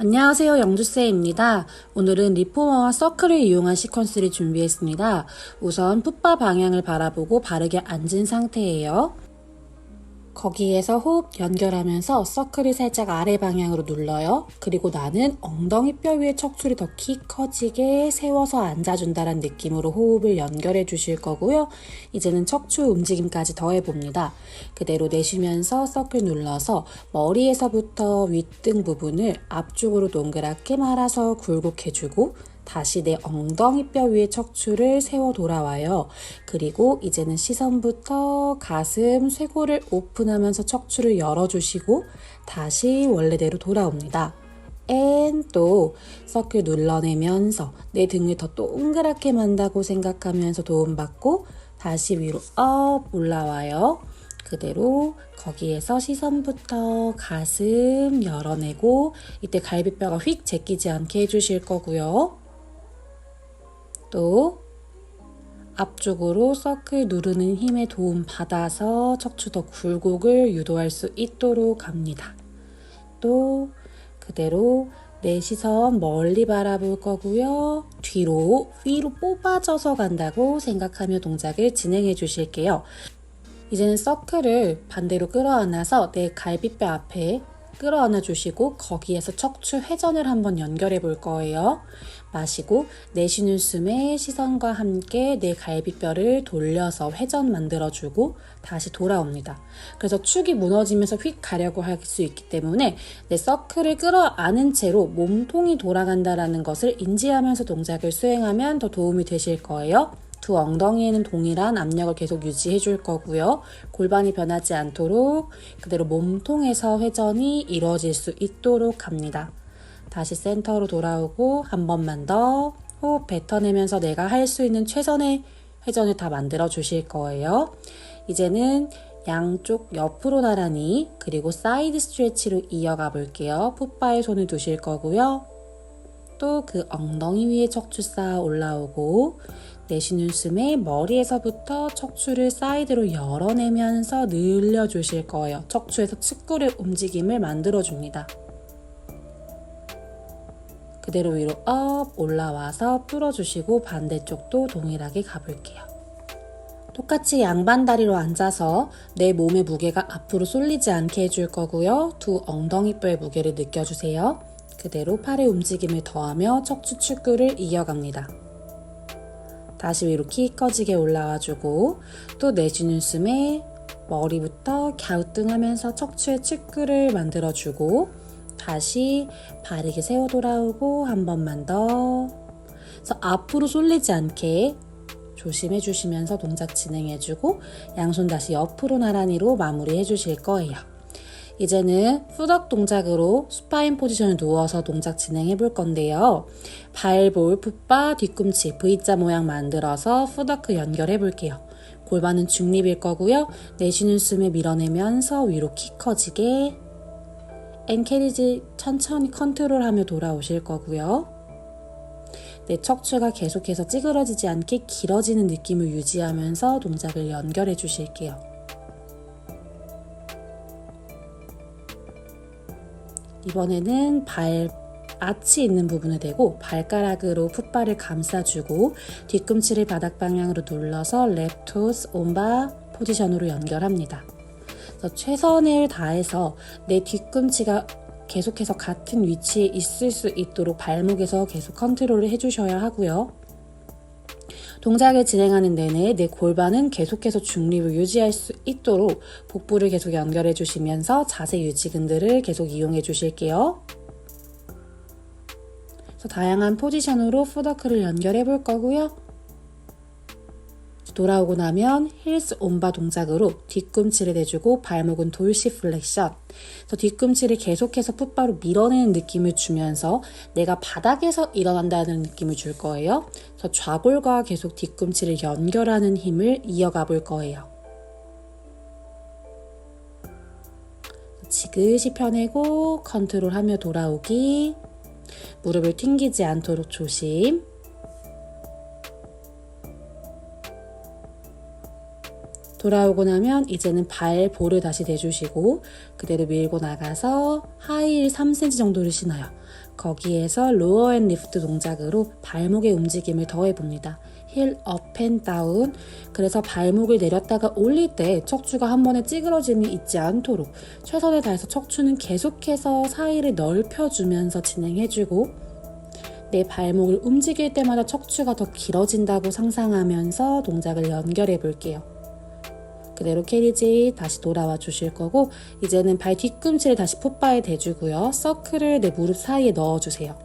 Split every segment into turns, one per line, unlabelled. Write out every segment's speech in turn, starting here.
안녕하세요, 영주쌤입니다. 오늘은 리포머와 서클을 이용한 시퀀스를 준비했습니다. 우선 풋바 방향을 바라보고 바르게 앉은 상태예요. 거기에서 호흡 연결하면서 서클을 살짝 아래 방향으로 눌러요. 그리고 나는 엉덩이 뼈 위에 척추를 더 키 커지게 세워서 앉아준다는 느낌으로 호흡을 연결해 주실 거고요. 이제는 척추 움직임까지 더해봅니다. 그대로 내쉬면서 서클 눌러서 머리에서부터 윗등 부분을 앞쪽으로 동그랗게 말아서 굴곡해주고 다시 내 엉덩이 뼈 위에 척추를 세워 돌아와요. 그리고 이제는 시선부터 가슴, 쇄골을 오픈하면서 척추를 열어주시고 다시 원래대로 돌아옵니다. 또 서클 눌러내면서 내 등을 더 동그랗게 만다고 생각하면서 도움받고 다시 위로 업 올라와요. 그대로 거기에서 시선부터 가슴 열어내고 이때 갈비뼈가 휙 제끼지 않게 해주실 거고요. 또 앞쪽으로 서클 누르는 힘에 도움 받아서 척추 더 굴곡을 유도할 수 있도록 합니다. 또 그대로 내 시선 멀리 바라볼 거고요. 뒤로 위로 뽑아져서 간다고 생각하며 동작을 진행해 주실게요. 이제는 서클을 반대로 끌어안아서 내 갈비뼈 앞에 끌어안아 주시고 거기에서 척추 회전을 한번 연결해 볼 거예요. 마시고 내쉬는 숨에 시선과 함께 내 갈비뼈를 돌려서 회전 만들어주고 다시 돌아옵니다. 그래서 축이 무너지면서 휙 가려고 할 수 있기 때문에 내 서클을 끌어안은 채로 몸통이 돌아간다는 것을 인지하면서 동작을 수행하면 더 도움이 되실 거예요. 두 엉덩이에는 동일한 압력을 계속 유지해 줄 거고요. 골반이 변하지 않도록 그대로 몸통에서 회전이 이루어질 수 있도록 합니다. 다시 센터로 돌아오고 한 번만 더 호흡 뱉어내면서 내가 할 수 있는 최선의 회전을 다 만들어 주실 거예요. 이제는 양쪽 옆으로 나란히 그리고 사이드 스트레치로 이어가 볼게요. 풋바에 손을 두실 거고요. 또 그 엉덩이 위에 척추 쌓아 올라오고 내쉬는 숨에 머리에서부터 척추를 사이드로 열어내면서 늘려주실 거예요. 척추에서 측구의 움직임을 만들어줍니다. 그대로 위로 업 올라와서 풀어주시고 반대쪽도 동일하게 가볼게요. 똑같이 양반 다리로 앉아서 내 몸의 무게가 앞으로 쏠리지 않게 해줄 거고요. 두 엉덩이뼈의 무게를 느껴주세요. 그대로 팔의 움직임을 더하며 척추 측구를 이어갑니다. 다시 위로 키 커지게 올라와주고 또 내쉬는 숨에 머리부터 갸우뚱하면서 척추의 측구를 만들어주고 다시 바르게 세워 돌아오고 한 번만 더. 그래서 앞으로 쏠리지 않게 조심해 주시면서 동작 진행해주고 양손 다시 옆으로 나란히로 마무리해 주실 거예요. 이제는 푸덕 동작으로 수파인 포지션을 누워서 동작 진행해 볼 건데요. 발볼, 풋바, 뒤꿈치, V자 모양 만들어서 푸덕 연결해 볼게요. 골반은 중립일 거고요. 내쉬는 숨에 밀어내면서 위로 키 커지게 앵캐리지 천천히 컨트롤하며 돌아오실 거고요. 내 척추가 계속해서 찌그러지지 않게 길어지는 느낌을 유지하면서 동작을 연결해 주실게요. 이번에는 발 아치 있는 부분을 대고 발가락으로 풋바를 감싸주고 뒤꿈치를 바닥 방향으로 눌러서 랩토스 온바 포지션으로 연결합니다. 그래서 최선을 다해서 내 뒤꿈치가 계속해서 같은 위치에 있을 수 있도록 발목에서 계속 컨트롤을 해주셔야 하고요. 동작을 진행하는 내내 내 골반은 계속해서 중립을 유지할 수 있도록 복부를 계속 연결해 주시면서 자세 유지근들을 계속 이용해 주실게요. 그래서 다양한 포지션으로 푸더크를 연결해 볼 거고요. 돌아오고 나면 힐스 온바 동작으로 뒤꿈치를 대주고 발목은 돌시 플렉션. 그래서 뒤꿈치를 계속해서 풋바로 밀어내는 느낌을 주면서 내가 바닥에서 일어난다는 느낌을 줄 거예요. 그래서 좌골과 계속 뒤꿈치를 연결하는 힘을 이어가 볼 거예요. 지그시 펴내고 컨트롤하며 돌아오기. 무릎을 튕기지 않도록 조심. 돌아오고 나면 이제는 발 볼을 다시 대주시고 그대로 밀고 나가서 하이힐 3cm 정도를 신어요. 거기에서 로어 앤 리프트 동작으로 발목의 움직임을 더해봅니다. 힐 업 앤 다운. 그래서 발목을 내렸다가 올릴 때 척추가 한 번에 찌그러짐이 있지 않도록 최선을 다해서 척추는 계속해서 사이를 넓혀주면서 진행해주고, 내 발목을 움직일 때마다 척추가 더 길어진다고 상상하면서 동작을 연결해 볼게요. 그대로 캐리지 다시 돌아와 주실 거고, 이제는 발 뒤꿈치를 다시 풋바에 대주고요. 서클을 내 무릎 사이에 넣어주세요.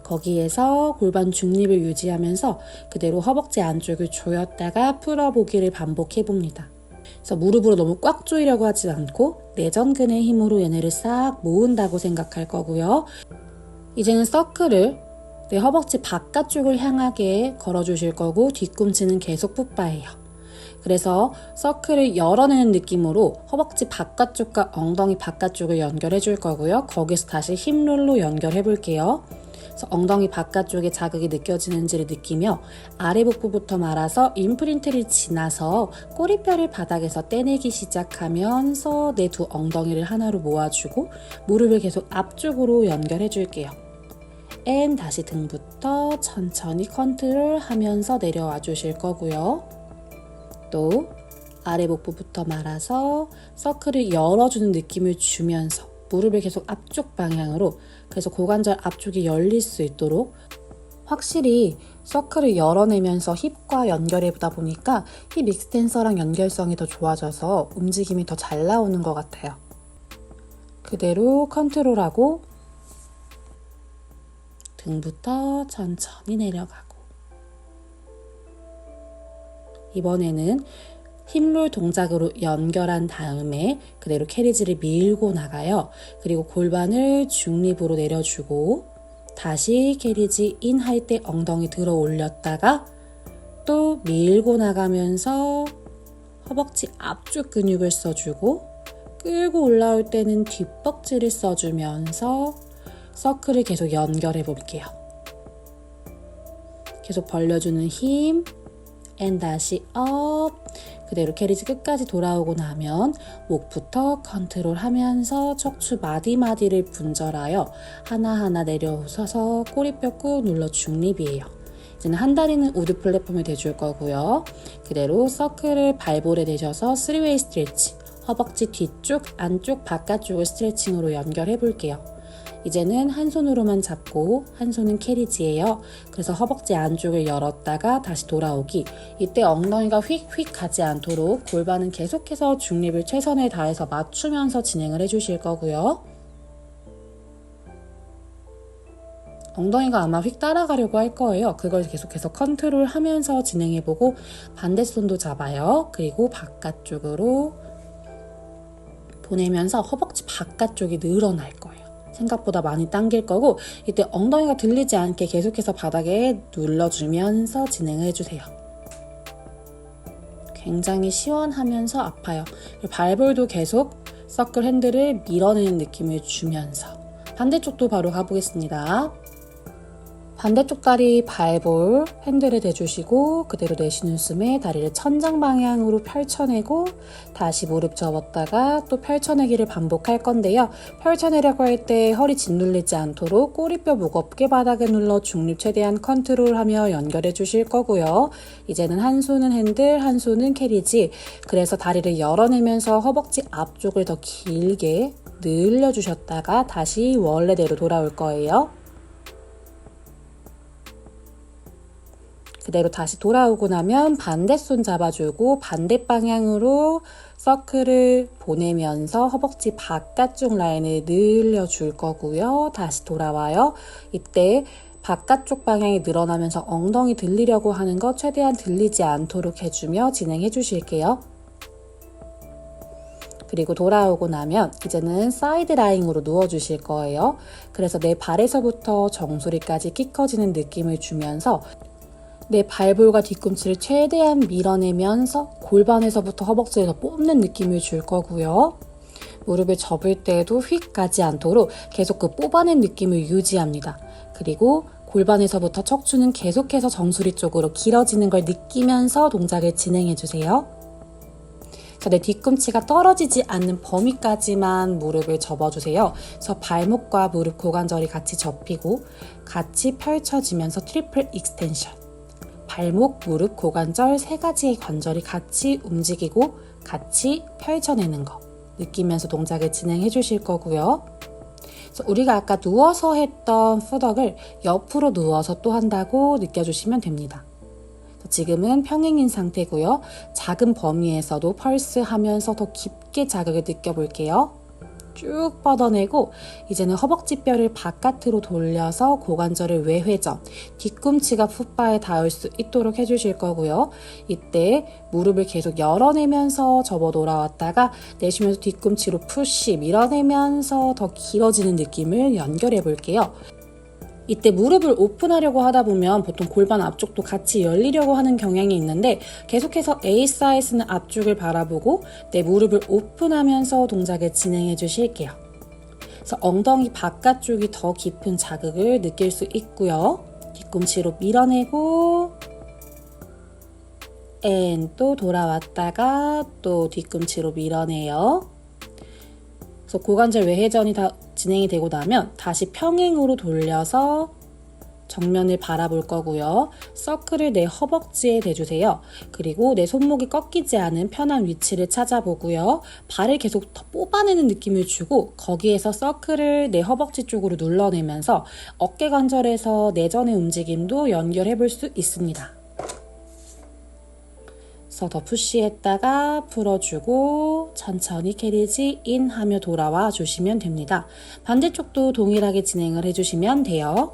거기에서 골반 중립을 유지하면서 그대로 허벅지 안쪽을 조였다가 풀어보기를 반복해 봅니다. 그래서 무릎으로 너무 꽉 조이려고 하지 않고 내전근의 힘으로 얘네를 싹 모은다고 생각할 거고요. 이제는 서클을 내 허벅지 바깥쪽을 향하게 걸어주실 거고, 뒤꿈치는 계속 풋바예요. 그래서 서클을 열어내는 느낌으로 허벅지 바깥쪽과 엉덩이 바깥쪽을 연결해 줄 거고요. 거기서 다시 힙롤로 연결해 볼게요. 그래서 엉덩이 바깥쪽에 자극이 느껴지는지를 느끼며 아래 복부부터 말아서 임프린트를 지나서 꼬리뼈를 바닥에서 떼내기 시작하면서 내 두 엉덩이를 하나로 모아주고 무릎을 계속 앞쪽으로 연결해 줄게요. 앤 다시 등부터 천천히 컨트롤하면서 내려와 주실 거고요. 또 아래 복부부터 말아서 서클을 열어주는 느낌을 주면서 무릎을 계속 앞쪽 방향으로, 그래서 고관절 앞쪽이 열릴 수 있도록 확실히 서클을 열어내면서 힙과 연결해보다 보니까 힙 익스텐서랑 연결성이 더 좋아져서 움직임이 더 잘 나오는 것 같아요. 그대로 컨트롤하고 등부터 천천히 내려가고, 이번에는 힙롤 동작으로 연결한 다음에 그대로 캐리지를 밀고 나가요. 그리고 골반을 중립으로 내려주고 다시 캐리지 인 할 때 엉덩이 들어 올렸다가 또 밀고 나가면서 허벅지 앞쪽 근육을 써주고, 끌고 올라올 때는 뒷벅지를 써주면서 서클을 계속 연결해 볼게요. 계속 벌려주는 힘, 앤 다시 업. 그대로 캐리지 끝까지 돌아오고 나면 목부터 컨트롤하면서 척추 마디마디를 분절하여 하나하나 내려오셔서 꼬리뼈 꾹 눌러 중립이에요. 이제는 한 다리는 우드 플랫폼에 대줄 거고요. 그대로 서클을 발볼에 대셔서 3웨이 스트레치, 허벅지 뒤쪽, 안쪽, 바깥쪽을 스트레칭으로 연결해 볼게요. 이제는 한 손으로만 잡고 한 손은 캐리지예요. 그래서 허벅지 안쪽을 열었다가 다시 돌아오기. 이때 엉덩이가 휙휙 가지 않도록 골반은 계속해서 중립을 최선을 다해서 맞추면서 진행을 해주실 거고요. 엉덩이가 아마 휙 따라가려고 할 거예요. 그걸 계속해서 컨트롤하면서 진행해보고 반대손도 잡아요. 그리고 바깥쪽으로 보내면서 허벅지 바깥쪽이 늘어날 거예요. 생각보다 많이 당길 거고, 이때 엉덩이가 들리지 않게 계속해서 바닥에 눌러주면서 진행을 해주세요. 굉장히 시원하면서 아파요. 발볼도 계속 서클 핸들을 밀어내는 느낌을 주면서 반대쪽도 바로 가보겠습니다. 반대쪽 다리 발볼 핸들에 대주시고 그대로 내쉬는 숨에 다리를 천장 방향으로 펼쳐내고 다시 무릎 접었다가 또 펼쳐내기를 반복할 건데요. 펼쳐내려고 할 때 허리 짓눌리지 않도록 꼬리뼈 무겁게 바닥에 눌러 중립 최대한 컨트롤하며 연결해 주실 거고요. 이제는 한 손은 핸들, 한 손은 캐리지. 그래서 다리를 열어내면서 허벅지 앞쪽을 더 길게 늘려주셨다가 다시 원래대로 돌아올 거예요. 그대로 다시 돌아오고 나면 반대손 잡아주고 반대 방향으로 서클을 보내면서 허벅지 바깥쪽 라인을 늘려줄 거고요. 다시 돌아와요. 이때 바깥쪽 방향이 늘어나면서 엉덩이 들리려고 하는 거 최대한 들리지 않도록 해주며 진행해 주실게요. 그리고 돌아오고 나면 이제는 사이드 라잉으로 누워주실 거예요. 그래서 내 발에서부터 정수리까지 키 커지는 느낌을 주면서 내 발볼과 뒤꿈치를 최대한 밀어내면서 골반에서부터 허벅지에서 뽑는 느낌을 줄 거고요. 무릎을 접을 때에도 휙 가지 않도록 계속 그 뽑아낸 느낌을 유지합니다. 그리고 골반에서부터 척추는 계속해서 정수리 쪽으로 길어지는 걸 느끼면서 동작을 진행해주세요. 그래서 내 뒤꿈치가 떨어지지 않는 범위까지만 무릎을 접어주세요. 그래서 발목과 무릎 고관절이 같이 접히고 같이 펼쳐지면서 트리플 익스텐션. 발목, 무릎, 고관절 세 가지의 관절이 같이 움직이고 같이 펼쳐내는 거 느끼면서 동작을 진행해 주실 거고요. 그래서 우리가 아까 누워서 했던 푸덕을 옆으로 누워서 또 한다고 느껴주시면 됩니다. 지금은 평행인 상태고요. 작은 범위에서도 펄스 하면서 더 깊게 자극을 느껴볼게요. 쭉 뻗어내고 이제는 허벅지뼈를 바깥으로 돌려서 고관절을 외회전, 뒤꿈치가 풋바에 닿을 수 있도록 해주실 거고요. 이때 무릎을 계속 열어내면서 접어 돌아왔다가 내쉬면서 뒤꿈치로 푸시 밀어내면서 더 길어지는 느낌을 연결해 볼게요. 이때 무릎을 오픈하려고 하다 보면 보통 골반 앞쪽도 같이 열리려고 하는 경향이 있는데 계속해서 A 사이즈는 앞쪽을 바라보고 내 무릎을 오픈하면서 동작을 진행해 주실게요. 그래서 엉덩이 바깥쪽이 더 깊은 자극을 느낄 수 있고요. 뒤꿈치로 밀어내고 또 돌아왔다가 또 뒤꿈치로 밀어내요. 그래서 고관절 외회전이 다 진행이 되고 나면 다시 평행으로 돌려서 정면을 바라볼 거고요. 서클을 내 허벅지에 대주세요. 그리고 내 손목이 꺾이지 않은 편한 위치를 찾아보고요. 발을 계속 더 뽑아내는 느낌을 주고 거기에서 서클을 내 허벅지 쪽으로 눌러내면서 어깨 관절에서 내전의 움직임도 연결해 볼 수 있습니다. 더 푸시했다가 풀어주고 천천히 캐리지 인 하며 돌아와 주시면 됩니다. 반대쪽도 동일하게 진행을 해주시면 돼요.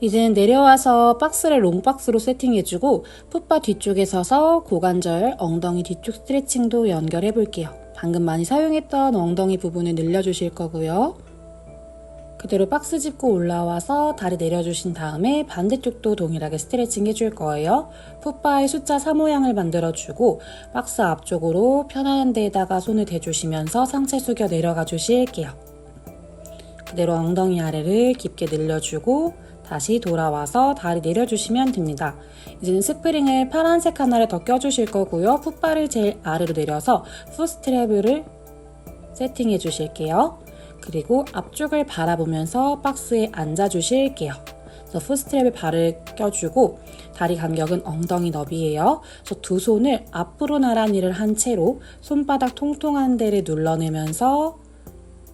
이제는 내려와서 박스를 롱박스로 세팅해주고 풋바 뒤쪽에 서서 고관절, 엉덩이 뒤쪽 스트레칭도 연결해 볼게요. 방금 많이 사용했던 엉덩이 부분을 늘려주실 거고요. 그대로 박스 짚고 올라와서 다리 내려주신 다음에 반대쪽도 동일하게 스트레칭 해줄 거예요. 풋바의 숫자 4 모양을 만들어주고 박스 앞쪽으로 편한 데에다가 손을 대주시면서 상체 숙여 내려가 주실게요. 그대로 엉덩이 아래를 깊게 늘려주고 다시 돌아와서 다리 내려주시면 됩니다. 이제는 스프링을 파란색 하나를 더 껴주실 거고요. 풋바를 제일 아래로 내려서 풋스트랩을 세팅해 주실게요. 그리고 앞쪽을 바라보면서 박스에 앉아 주실게요. 그래서 풋스트랩에 발을 껴주고 다리 간격은 엉덩이 너비예요. 그래서 두 손을 앞으로 나란히를 한 채로 손바닥 통통한 데를 눌러내면서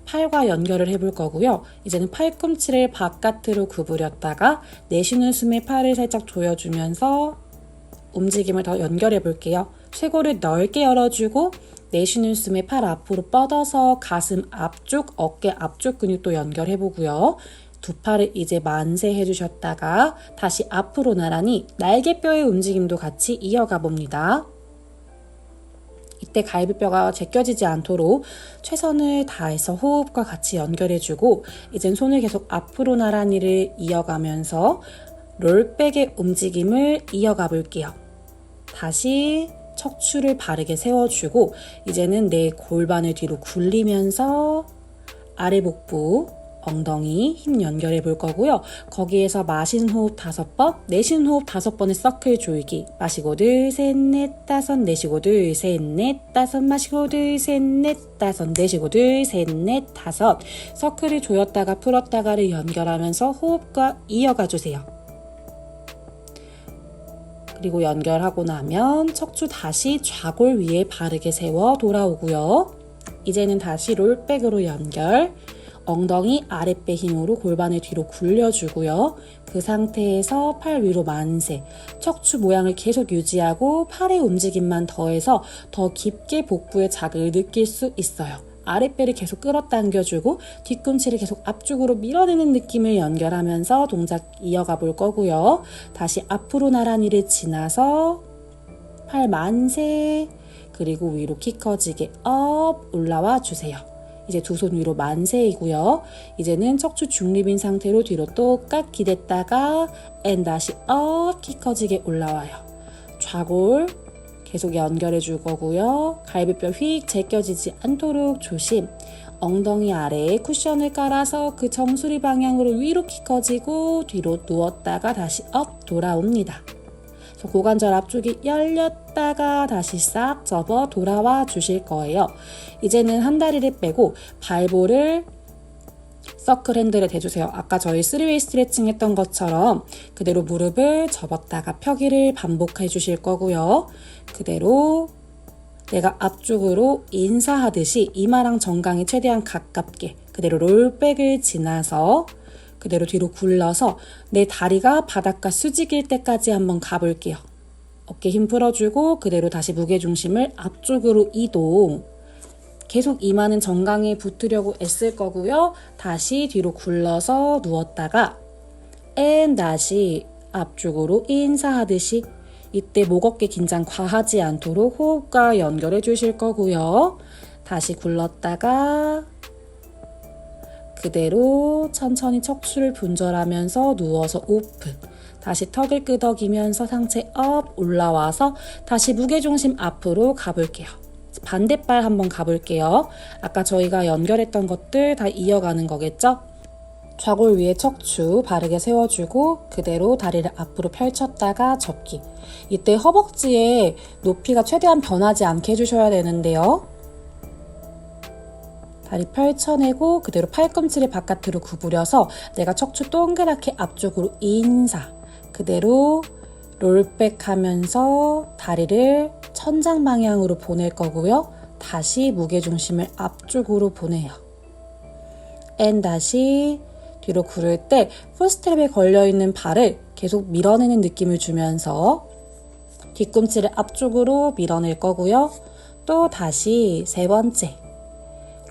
팔과 연결을 해볼 거고요. 이제는 팔꿈치를 바깥으로 구부렸다가 내쉬는 숨에 팔을 살짝 조여주면서 움직임을 더 연결해 볼게요. 쇄골을 넓게 열어주고 내쉬는 숨에 팔 앞으로 뻗어서 가슴 앞쪽, 어깨 앞쪽 근육도 연결해 보고요. 두 팔을 이제 만세 해주셨다가 다시 앞으로 나란히 날개뼈의 움직임도 같이 이어가 봅니다. 이때 갈비뼈가 제껴지지 않도록 최선을 다해서 호흡과 같이 연결해주고 이젠 손을 계속 앞으로 나란히를 이어가면서 롤백의 움직임을 이어가 볼게요. 다시 척추를 바르게 세워주고 이제는 내 골반을 뒤로 굴리면서 아래 복부 엉덩이 힘 연결해 볼 거고요. 거기에서 마시는 호흡 5번, 내쉬는 호흡 5번의 서클 조이기. 마시고 둘, 셋, 넷, 다섯, 내쉬고 둘, 셋, 넷, 다섯, 마시고 둘, 셋, 넷, 다섯, 내쉬고 둘, 셋, 넷, 다섯. 서클을 조였다가 풀었다가를 연결하면서 호흡과 이어가 주세요. 그리고 연결하고 나면 척추 다시 좌골 위에 바르게 세워 돌아오고요. 이제는 다시 롤백으로 연결. 엉덩이 아랫배 힘으로 골반을 뒤로 굴려주고요. 그 상태에서 팔 위로 만세, 척추 모양을 계속 유지하고 팔의 움직임만 더해서 더 깊게 복부의 자극을 느낄 수 있어요. 아랫배를 계속 끌어당겨주고 뒤꿈치를 계속 앞쪽으로 밀어내는 느낌을 연결하면서 동작 이어가 볼 거고요. 다시 앞으로 나란히를 지나서 팔 만세, 그리고 위로 키 커지게 업 올라와 주세요. 이제 두 손 위로 만세이고요. 이제는 척추 중립인 상태로 뒤로 똑같 기댔다가 다시 업 키 커지게 올라와요. 좌골 계속 연결해 줄 거고요. 갈비뼈 휙 제껴지지 않도록 조심. 엉덩이 아래에 쿠션을 깔아서 그 정수리 방향으로 위로 키 커지고 뒤로 누웠다가 다시 업 돌아옵니다. 고관절 앞쪽이 열렸다가 다시 싹 접어 돌아와 주실 거예요. 이제는 한 다리를 빼고 발볼을 서클 핸들에 대주세요. 아까 저희 3웨이 스트레칭 했던 것처럼 그대로 무릎을 접었다가 펴기를 반복해 주실 거고요. 그대로 내가 앞쪽으로 인사하듯이 이마랑 정강이 최대한 가깝게 그대로 롤백을 지나서 그대로 뒤로 굴러서 내 다리가 바닥과 수직일 때까지 한번 가볼게요. 어깨 힘 풀어주고 그대로 다시 무게중심을 앞쪽으로 이동. 계속 이마는 정강이에 붙으려고 애쓸 거고요. 다시 뒤로 굴러서 누웠다가 다시 앞쪽으로 인사하듯이 이때 목 어깨 긴장 과하지 않도록 호흡과 연결해 주실 거고요. 다시 굴렀다가 그대로 천천히 척추를 분절하면서 누워서 오픈. 다시 턱을 끄덕이면서 상체 업 올라와서 다시 무게중심 앞으로 가볼게요. 반대발 한번 가볼게요. 아까 저희가 연결했던 것들 다 이어가는 거겠죠? 좌골 위에 척추 바르게 세워주고 그대로 다리를 앞으로 펼쳤다가 접기. 이때 허벅지의 높이가 최대한 변하지 않게 해주셔야 되는데요. 다리 펼쳐내고 그대로 팔꿈치를 바깥으로 구부려서 내가 척추 동그랗게 앞쪽으로 인사. 그대로 롤백 하면서 다리를 천장 방향으로 보낼 거고요. 다시 무게중심을 앞쪽으로 보내요. 다시 뒤로 구를 때 풀스트랩에 걸려있는 발을 계속 밀어내는 느낌을 주면서 뒤꿈치를 앞쪽으로 밀어낼 거고요. 또 다시 세 번째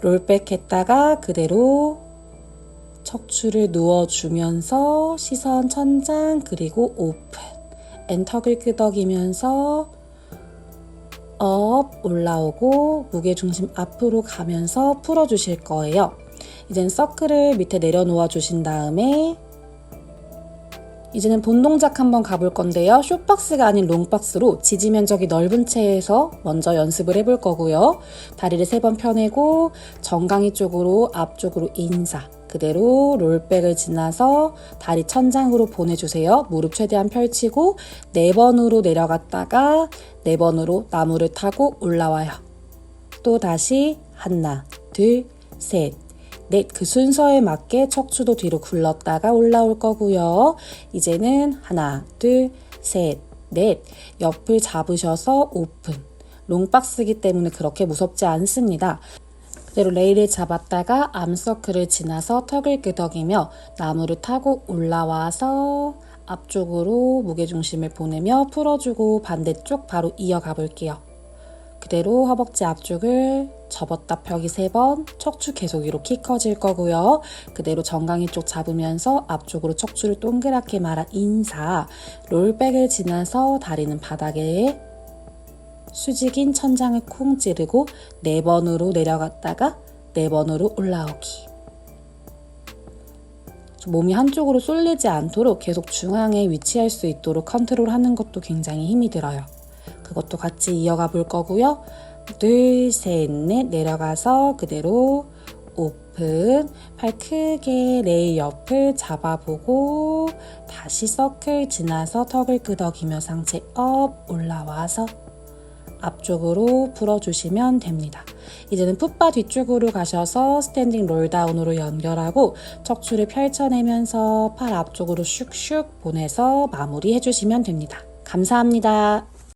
롤백 했다가 그대로 척추를 누워주면서 시선 천장 그리고 오픈. 턱을 끄덕이면서 업 올라오고 무게중심 앞으로 가면서 풀어주실 거예요. 이젠 서클을 밑에 내려놓아 주신 다음에 이제는 본 동작 한번 가볼 건데요. 숏박스가 아닌 롱박스로 지지 면적이 넓은 채에서 먼저 연습을 해볼 거고요. 다리를 3번 펴내고 정강이 쪽으로 앞쪽으로 인사. 그대로 롤백을 지나서 다리 천장으로 보내주세요. 무릎 최대한 펼치고 4번으로 내려갔다가 4번으로 나무를 타고 올라와요. 또 다시 하나, 둘, 셋, 넷. 그 순서에 맞게 척추도 뒤로 굴렀다가 올라올 거고요. 이제는 하나, 둘, 셋, 넷. 옆을 잡으셔서 오픈. 롱박스이기 때문에 그렇게 무섭지 않습니다. 그대로 레일을 잡았다가 암서클을 지나서 턱을 끄덕이며 나무를 타고 올라와서 앞쪽으로 무게중심을 보내며 풀어주고 반대쪽 바로 이어가 볼게요. 그대로 허벅지 앞쪽을 접었다 펴기 3번, 척추 계속 위로 키 커질 거고요. 그대로 정강이 쪽 잡으면서 앞쪽으로 척추를 동그랗게 말아 인사. 롤백을 지나서 다리는 바닥에 수직인 천장을 콩 찌르고 4번으로 내려갔다가 4번으로 올라오기. 몸이 한쪽으로 쏠리지 않도록 계속 중앙에 위치할 수 있도록 컨트롤하는 것도 굉장히 힘이 들어요. 그것도 같이 이어가 볼 거고요. 둘, 셋, 넷 내려가서 그대로 오픈. 팔 크게 레일 옆을 잡아보고 다시 서클 지나서 턱을 끄덕이며 상체 업 올라와서 앞쪽으로 풀어주시면 됩니다. 이제는 풋바 뒤쪽으로 가셔서 스탠딩 롤다운으로 연결하고 척추를 펼쳐내면서 팔 앞쪽으로 슉슉 보내서 마무리해주시면 됩니다. 감사합니다.